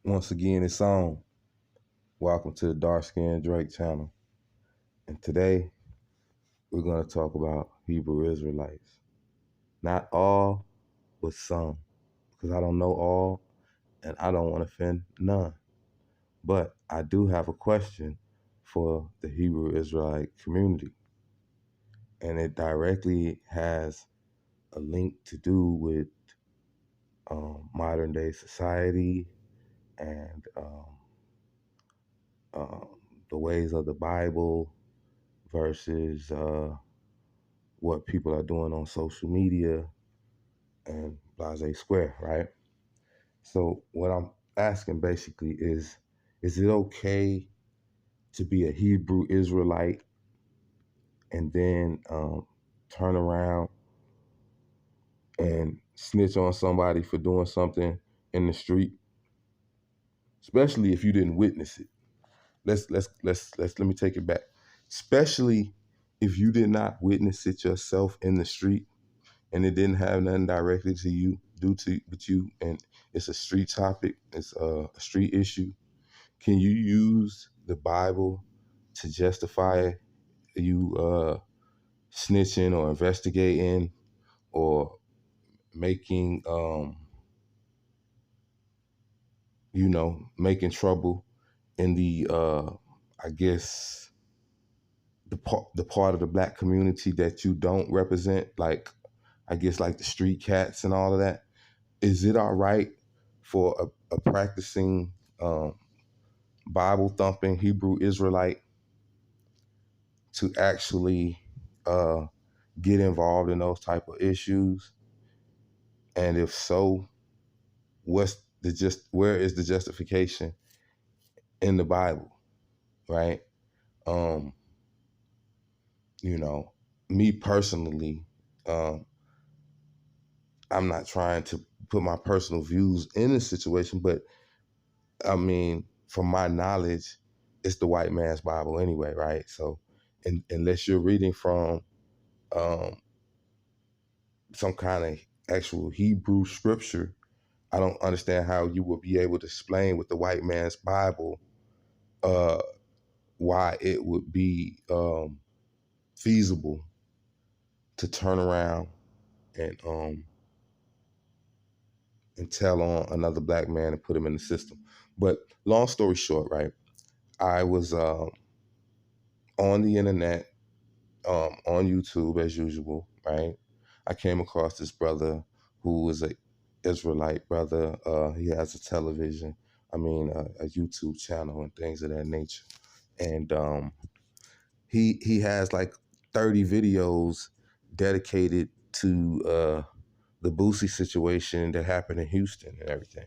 Once again, it's on. Welcome to the Dark Skin Drake channel. And today, we're going to talk about Hebrew Israelites. Not all, but some. Because I don't know all, and I don't want to offend none. But I do have a question for the Hebrew Israelite community. And it directly has a link to do with modern day society and the ways of the Bible versus what people are doing on social media and blase square, right? So what I'm asking basically is it okay to be a Hebrew Israelite and then turn around and snitch on somebody for doing something in the street, especially if you didn't witness it? Let me take it back. Especially if you did not witness it yourself in the street and it didn't have nothing directly to you, but you, and it's a street topic, it's a street issue. Can you use the Bible to justify you snitching or investigating or making making trouble in the I guess the part of the black community that you don't represent, like I guess like the street cats and all of that? Is it all right for a practicing Bible thumping Hebrew Israelite to actually get involved in those type of issues? And if so, where is the justification in the Bible, right? Um, Me personally, I'm not trying to put my personal views in this situation, but I mean, from my knowledge, it's the white man's Bible anyway, right? So, unless you're reading from um, some kind of actual Hebrew scripture, I don't understand how you will be able to explain with the white man's Bible uh, why it would be feasible to turn around and tell on another black man and put him in the system. But long story short, right? I was on the internet, on YouTube as usual, right? I came across this brother who was a Israelite brother. He has a a YouTube channel and things of that nature. And he has like 30 videos dedicated to the Boosie situation that happened in Houston and everything.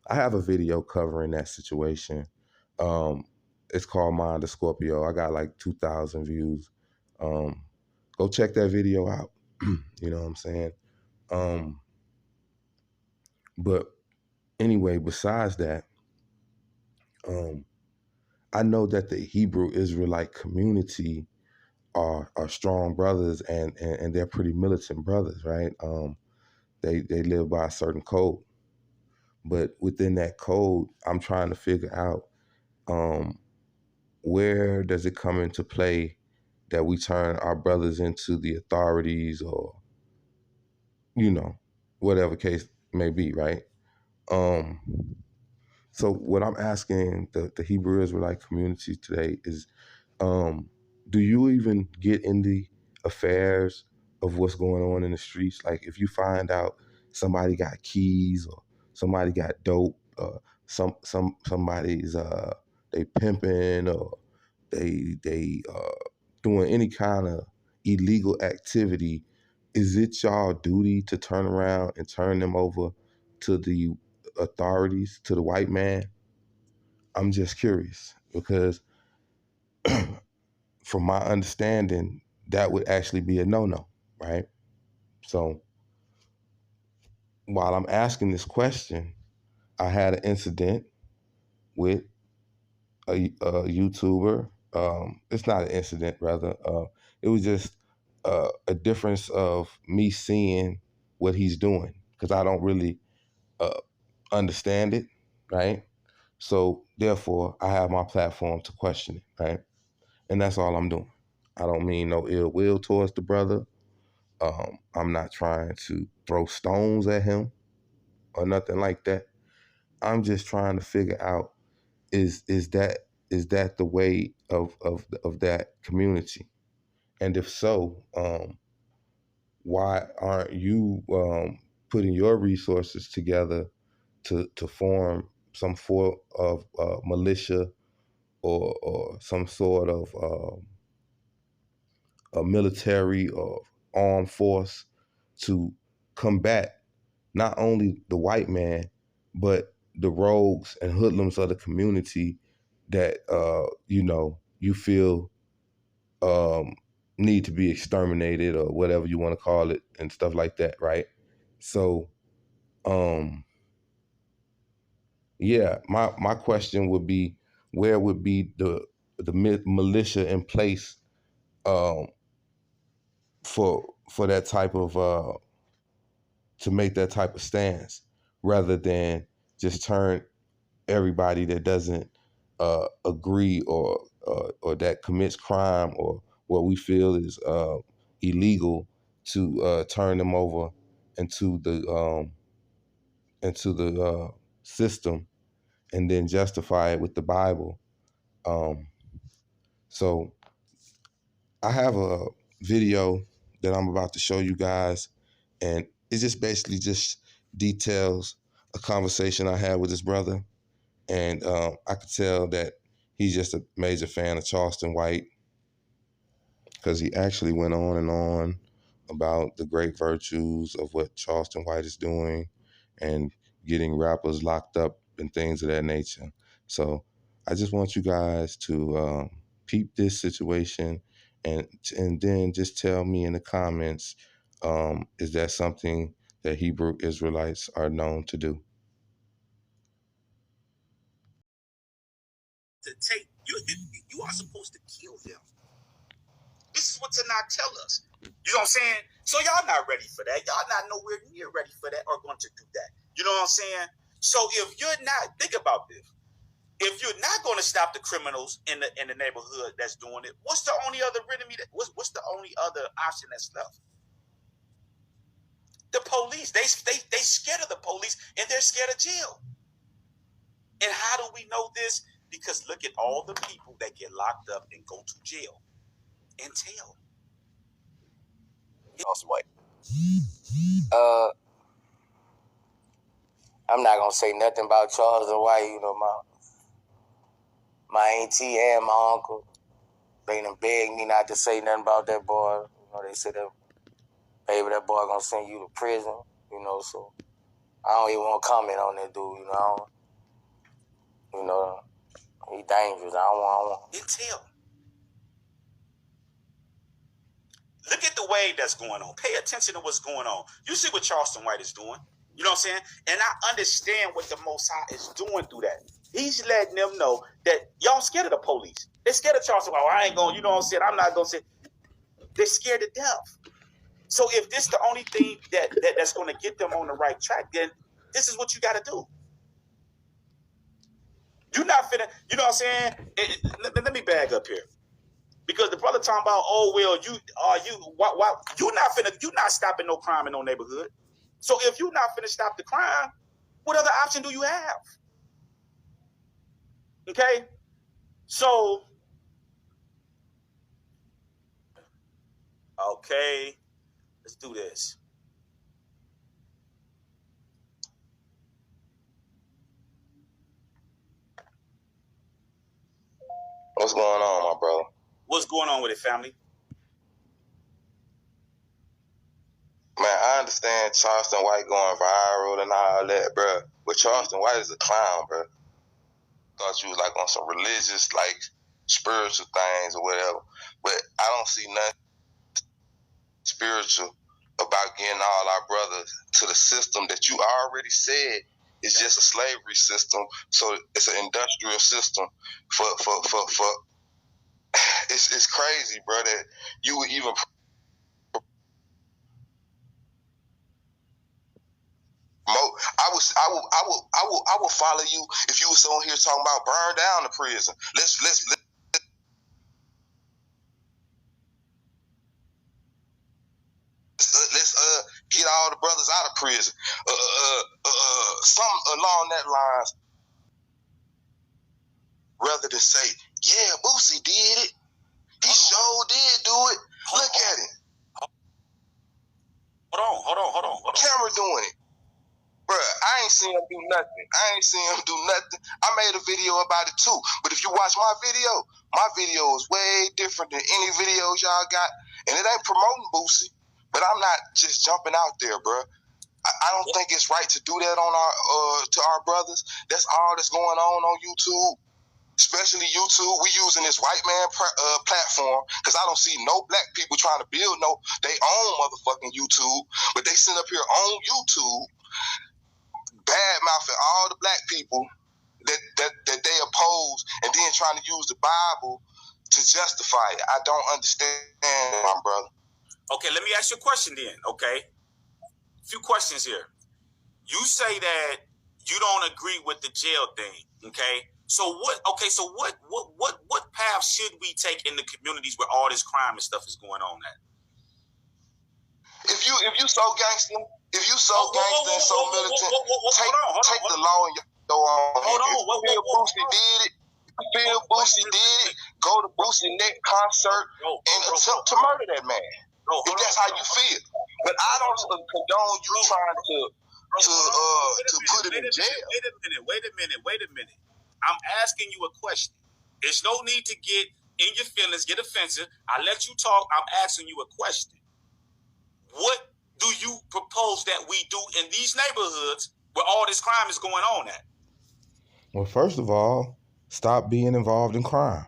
I have a video covering that situation. Um, it's called Mind the Scorpio. I got like 2,000 views. Um, Go check that video out. You know what I'm saying? Um, but anyway, besides that, um, I know that the Hebrew Israelite community are strong brothers and they're pretty militant brothers, right? They live by a certain code. But within that code, I'm trying to figure out where does it come into play that we turn our brothers into the authorities or, you know, whatever case may be, right? Um, so what I'm asking the Hebrew Israelite community today is, do you even get in the affairs of what's going on in the streets? Like if you find out somebody got keys or somebody got dope, somebody's they pimping or they doing any kind of illegal activity, is it y'all duty to turn around and turn them over to the authorities, to the white man? I'm just curious because from my understanding, that would actually be a no-no, right? So while I'm asking this question, I had an incident with a YouTuber. It's not an incident, rather. It was just a difference of me seeing what he's doing because I don't really understand it, right? So therefore, I have my platform to question it, right? And that's all I'm doing. I don't mean no ill will towards the brother. I'm not trying to throw stones at him or nothing like that. I'm just trying to figure out is that the way of that community, and if so, why aren't you putting your resources together to form some form of militia or some sort of a military or armed force to combat not only the white man, but the rogues and hoodlums of the community that you feel need to be exterminated or whatever you want to call it and stuff like that, right? So, yeah, my question would be, where would be the militia in place um, for that type of to make that type of stance, rather than just turn everybody that doesn't agree or that commits crime or what we feel is illegal to turn them over into the system and then justify it with the Bible. Um, so I have a video that I'm about to show you guys, and it just basically just details a conversation I had with this brother. And I could tell that he's just a major fan of Charleston White, because he actually went on and on about the great virtues of what Charleston White is doing and getting rappers locked up and things of that nature. So I just want you guys to peep this situation and then just tell me in the comments, is that something that Hebrew Israelites are known to do? To take you are supposed to kill them. This is what Tanakh tell us. You know what I'm saying? So y'all not ready for that. Y'all not nowhere near ready for that or going to do that. You know what I'm saying? So if you're not, think about this. If you're not going to stop the criminals in the neighborhood that's doing it, what's the only other remedy? What's the only other option that's left? The police. They scared of the police and they're scared of jail. And how do we know this? Because look at all the people that get locked up and go to jail and tell. White. I'm not gonna say nothing about Charles White. You know, my auntie and my uncle, they done begged me not to say nothing about that boy. You know, they said that baby, that boy gonna send you to prison. You know, so I don't even want to comment on that dude. You know, he dangerous. I don't want. Until look at the wave that's going on. Pay attention to what's going on. You see what Charleston White is doing. You know what I'm saying? And I understand what the Most High is doing through that. He's letting them know that y'all scared of the police. They're scared of Charleston White. I ain't going, you know what I'm saying? I'm not going to say. They're scared to death. So if this is the only thing that's going to get them on the right track, then this is what you got to do. You're not finna, you know what I'm saying? Let me bag up here. Because the brother talking about, oh well, you're not stopping no crime in no neighborhood. So if you're not finna stop the crime, what other option do you have? Okay, so okay, let's do this. What's going on, my brother? What's going on with it, family? Man, I understand Charleston White going viral and all that, bro. But Charleston White is a clown, bro. Thought you was like on some religious, like spiritual things or whatever. But I don't see nothing spiritual about getting all our brothers to the system that you already said is just a slavery system. So it's an industrial system for it's crazy, bro, that you would even I would I will follow you if you was on here talking about burn down the prison. Let's get all the brothers out of prison. Something along that lines, rather than say, yeah, Boosie did it. He sure did do it. Look at it. Hold on. Camera doing it. Bruh, I ain't seen him do nothing. I made a video about it too. But if you watch my video is way different than any videos y'all got. And it ain't promoting Boosie. But I'm not just jumping out there, bruh. I don't think it's right to do that on our to our brothers. That's all that's going on YouTube. Especially YouTube, we using this white man platform because I don't see no black people trying to build they own motherfucking YouTube, but they sit up here on YouTube bad mouthing all the black people that they oppose and then trying to use the Bible to justify it. I don't understand, my brother. Okay, let me ask you a question then, okay? A few questions here. You say that you don't agree with the jail thing, okay? So what path should we take in the communities where all this crime and stuff is going on at? If you so gangster, and so militant, take the law in your own. Hold on, if Boosie did it, go to Boosie next concert and attempt to murder that man. If that's how you feel. But I don't condone you trying to put him in jail. Wait a minute. I'm asking you a question. There's no need to get in your feelings, get offensive. I let you talk. I'm asking you a question. What do you propose that we do in these neighborhoods where all this crime is going on at? Well, first of all, stop being involved in crime.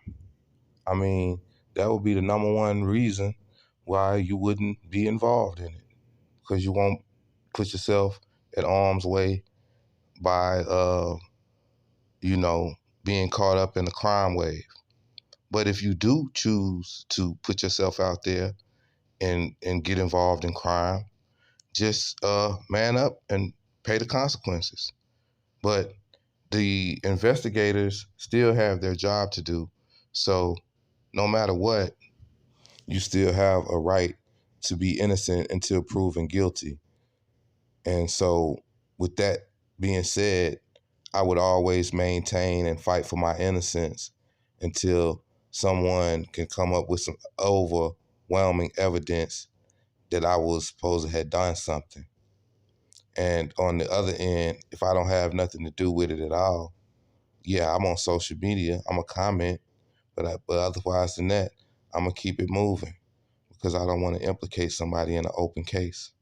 I mean, that would be the number one reason why you wouldn't be involved in it, because you won't put yourself at harm's way by, being caught up in the crime wave. But if you do choose to put yourself out there and get involved in crime, just man up and pay the consequences. But the investigators still have their job to do. So no matter what, you still have a right to be innocent until proven guilty. And so with that being said, I would always maintain and fight for my innocence until someone can come up with some overwhelming evidence that I was supposed to have done something. And on the other end, if I don't have nothing to do with it at all, yeah, I'm on social media, I'm a comment, but otherwise than that, I'm gonna keep it moving because I don't want to implicate somebody in an open case.